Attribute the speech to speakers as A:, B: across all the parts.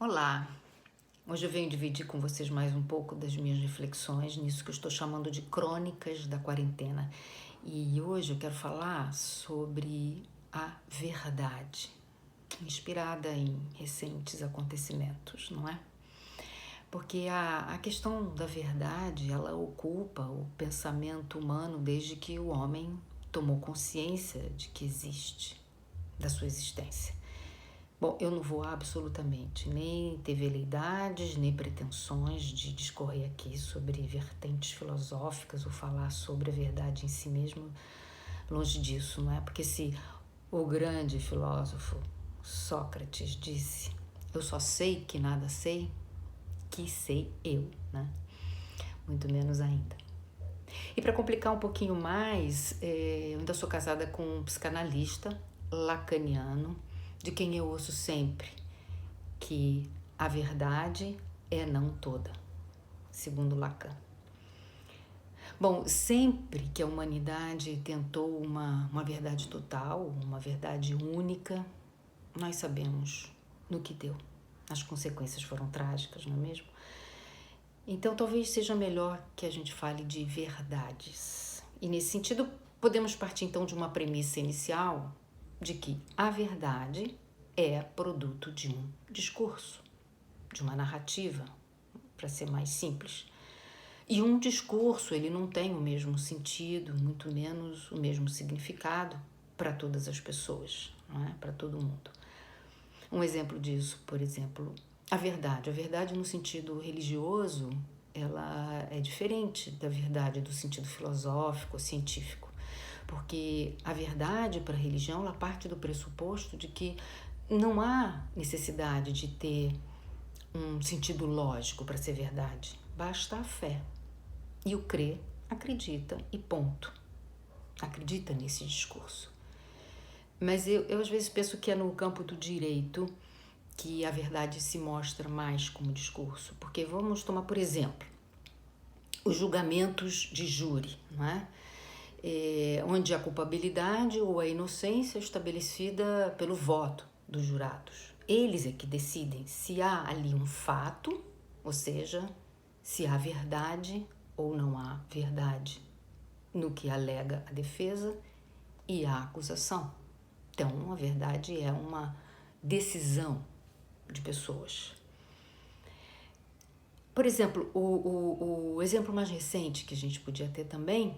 A: Olá, hoje eu venho dividir com vocês mais um pouco das minhas reflexões nisso que eu estou chamando de crônicas da quarentena. E hoje eu quero falar sobre a verdade, inspirada em recentes acontecimentos, não é? Porque a questão da verdade, ela ocupa o pensamento humano desde que o homem tomou consciência de que existe, da sua existência. Bom, eu não vou absolutamente nem ter veleidades, nem pretensões de discorrer aqui sobre vertentes filosóficas ou falar sobre a verdade em si mesmo, longe disso, não é? Porque se o grande filósofo Sócrates disse: eu só sei que nada sei, que sei eu, né? Muito menos ainda. E para complicar um pouquinho mais, eu ainda sou casada com um psicanalista lacaniano, de quem eu ouço sempre que a verdade é não toda, segundo Lacan. Bom, sempre que a humanidade tentou uma verdade total, uma verdade única, nós sabemos no que deu. As consequências foram trágicas, não é mesmo? Então, talvez seja melhor que a gente fale de verdades. E nesse sentido, podemos partir então de uma premissa inicial de que a verdade é produto de um discurso, de uma narrativa, para ser mais simples. E um discurso, ele não tem o mesmo sentido, muito menos o mesmo significado para todas as pessoas, não é? Para todo mundo. Um exemplo disso, por exemplo, a verdade no sentido religioso, ela é diferente da verdade do sentido filosófico, científico, porque a verdade para a religião, ela parte do pressuposto de que não há necessidade de ter um sentido lógico para ser verdade, basta a fé. E o crer acredita e ponto. Acredita nesse discurso. Mas eu às vezes penso que é no campo do direito que a verdade se mostra mais como discurso. Porque vamos tomar, por exemplo, os julgamentos de júri, não é? Onde a culpabilidade ou a inocência é estabelecida pelo voto dos jurados. Eles é que decidem se há ali um fato, ou seja, se há verdade ou não há verdade no que alega a defesa e a acusação. Então, a verdade é uma decisão de pessoas. Por exemplo, o exemplo mais recente que a gente podia ter também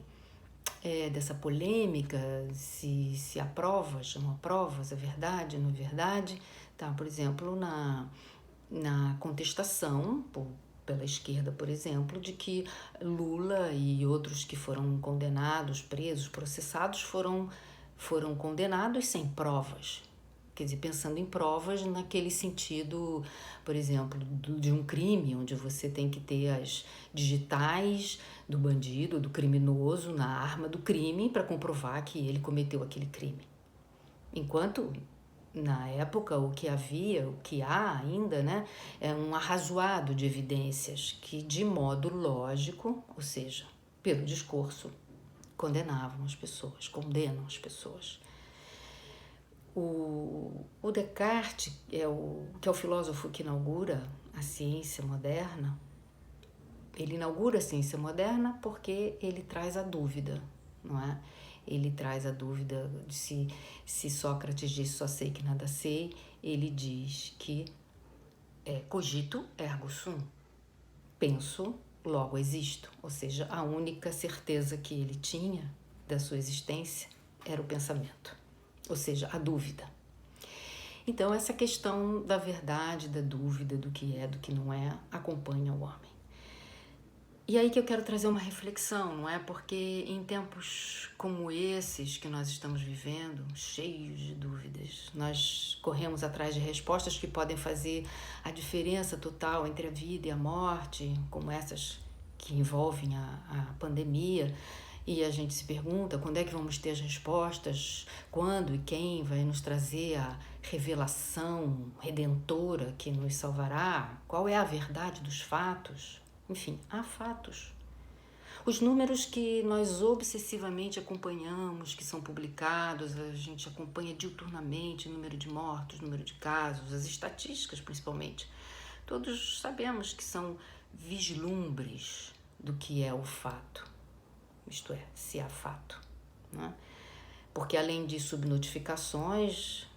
A: dessa polêmica, se aprovas, não aprovas, é verdade, não é verdade, tá? Por exemplo, na contestação pela esquerda, por exemplo, de que Lula e outros que foram condenados, presos, processados, foram condenados sem provas. Quer dizer, pensando em provas naquele sentido, por exemplo, de um crime, onde você tem que ter as digitais do bandido, do criminoso, na arma do crime para comprovar que ele cometeu aquele crime. Enquanto, na época, o que havia, o que há ainda, né, é um arrazoado de evidências que, de modo lógico, ou seja, pelo discurso, condenam as pessoas. O Descartes, que é o filósofo que inaugura a ciência moderna, ele inaugura a ciência moderna porque ele traz a dúvida, não é? Ele traz a dúvida de se Sócrates diz só sei que nada sei, ele diz que cogito ergo sum, penso, logo existo, ou seja, a única certeza que ele tinha da sua existência era o pensamento, ou seja, a dúvida. Então, essa questão da verdade, da dúvida, do que é, do que não é, acompanha o homem. E aí que eu quero trazer uma reflexão, não é? Porque em tempos como esses que nós estamos vivendo, cheios de dúvidas, nós corremos atrás de respostas que podem fazer a diferença total entre a vida e a morte, como essas que envolvem a pandemia, e a gente se pergunta quando é que vamos ter as respostas, quando e quem vai nos trazer a revelação redentora que nos salvará, qual é a verdade dos fatos. Enfim, há fatos. Os números que nós obsessivamente acompanhamos, que são publicados, a gente acompanha diuturnamente o número de mortos, o número de casos, as estatísticas principalmente. Todos sabemos que são vislumbres do que é o fato, isto é, se há fato, né? Porque além de subnotificações,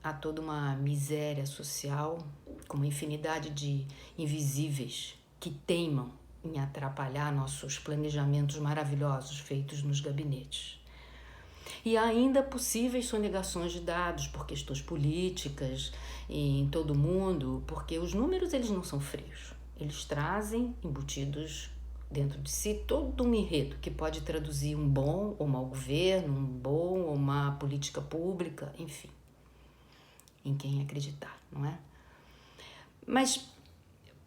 A: há toda uma miséria social, com uma infinidade de invisíveis que teimam em atrapalhar nossos planejamentos maravilhosos feitos nos gabinetes. E há ainda possíveis sonegações de dados por questões políticas em todo o mundo, porque os números eles não são frios. Eles trazem embutidos dentro de si todo um enredo que pode traduzir um bom ou mau governo, um bom ou má política pública, enfim, em quem acreditar, não é? Mas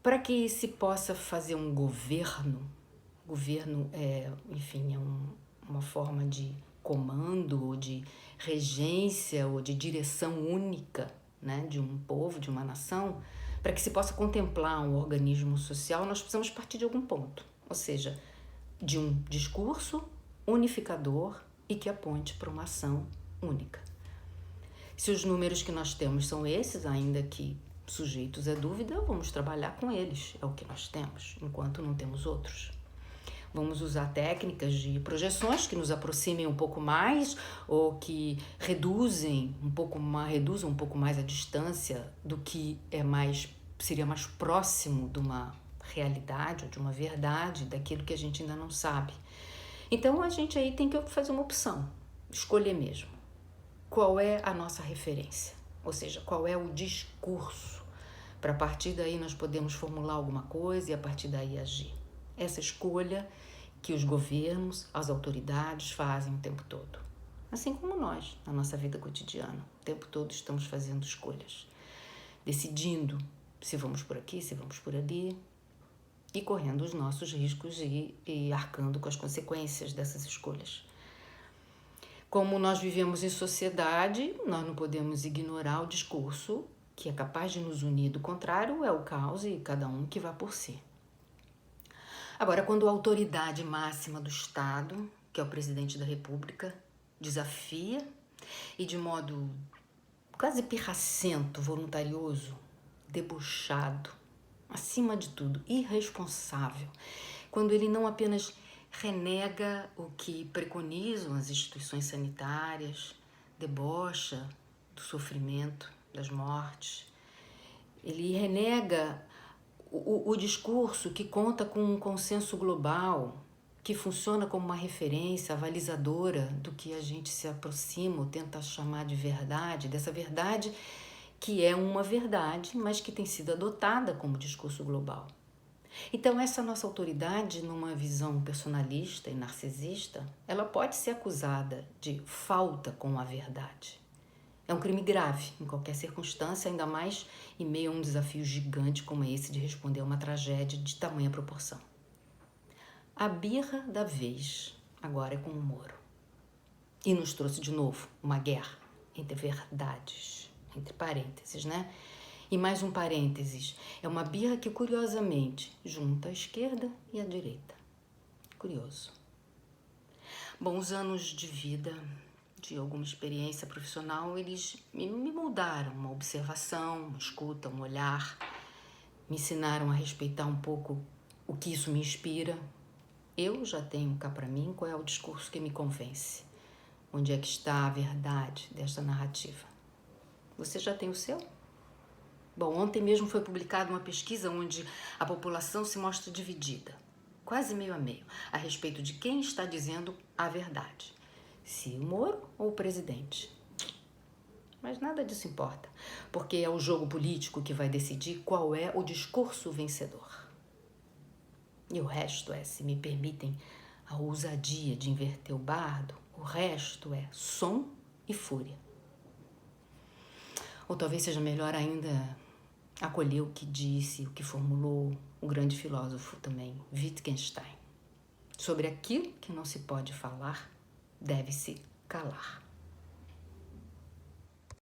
A: para que se possa fazer um governo enfim, é uma forma de comando, ou de regência, ou de direção única, né, de um povo, de uma nação. Para que se possa contemplar um organismo social, nós precisamos partir de algum ponto, ou seja, de um discurso unificador e que aponte para uma ação única. Se os números que nós temos são esses, ainda que sujeitos à dúvida, vamos trabalhar com eles, é o que nós temos, enquanto não temos outros. Vamos usar técnicas de projeções que nos aproximem um pouco mais ou que reduzam um pouco mais a distância do que seria mais próximo de uma realidade ou de uma verdade, daquilo que a gente ainda não sabe. Então a gente aí tem que fazer uma opção, escolher mesmo. Qual é a nossa referência? Ou seja, qual é o discurso? Para a partir daí nós podemos formular alguma coisa e a partir daí agir. Essa escolha que os governos, as autoridades fazem o tempo todo. Assim como nós, na nossa vida cotidiana. O tempo todo estamos fazendo escolhas. Decidindo se vamos por aqui, se vamos por ali. E correndo os nossos riscos e arcando com as consequências dessas escolhas. Como nós vivemos em sociedade, nós não podemos ignorar o discurso que é capaz de nos unir. Do contrário, é o caos e cada um que vá por si. Agora, quando a autoridade máxima do Estado, que é o presidente da República, desafia e de modo quase pirracento, voluntarioso, debochado, acima de tudo, irresponsável, quando ele não apenas renega o que preconizam as instituições sanitárias, debocha do sofrimento, das mortes, ele renega o discurso que conta com um consenso global, que funciona como uma referência avalizadora do que a gente se aproxima ou tenta chamar de verdade, dessa verdade que é uma verdade, mas que tem sido adotada como discurso global. Então, essa nossa autoridade, numa visão personalista e narcisista, ela pode ser acusada de falta com a verdade. É um crime grave, em qualquer circunstância, ainda mais em meio a um desafio gigante como esse de responder a uma tragédia de tamanha proporção. A birra da vez, agora é com o Moro. E nos trouxe de novo uma guerra entre verdades, entre parênteses, né? E mais um parênteses, é uma birra que curiosamente junta a esquerda e a direita. Curioso. Bom, os anos de vida, de alguma experiência profissional, eles me moldaram uma observação, uma escuta, um olhar, me ensinaram a respeitar um pouco o que isso me inspira. Eu já tenho cá para mim qual é o discurso que me convence, onde é que está a verdade desta narrativa. Você já tem o seu? Bom, ontem mesmo foi publicada uma pesquisa onde a população se mostra dividida, quase meio a meio, a respeito de quem está dizendo a verdade. Se o Moro ou o presidente. Mas nada disso importa, porque é o jogo político que vai decidir qual é o discurso vencedor. E o resto se me permitem a ousadia de inverter o bardo, o resto é som e fúria. Ou talvez seja melhor ainda acolher o que disse, o que formulou o grande filósofo também, Wittgenstein. Sobre aquilo que não se pode falar, deve-se calar.